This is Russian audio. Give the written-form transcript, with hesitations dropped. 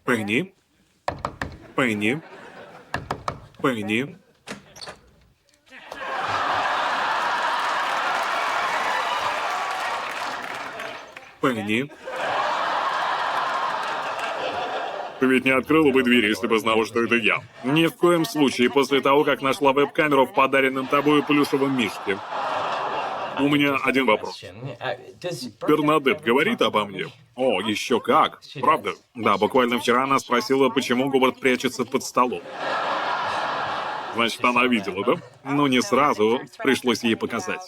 Пенни? Пенни? Пенни? Пенни? Ты ведь не открыла бы дверь, если бы знала, что это я. Ни в коем случае после того, как нашла веб-камеру в подаренном тобой плюшевом мишке. У меня один вопрос. Бернадетт говорит обо мне? О, еще как. Правда? Да, буквально вчера она спросила, почему Говард прячется под столом. Значит, она видела, да? Ну, не сразу. Пришлось ей показать.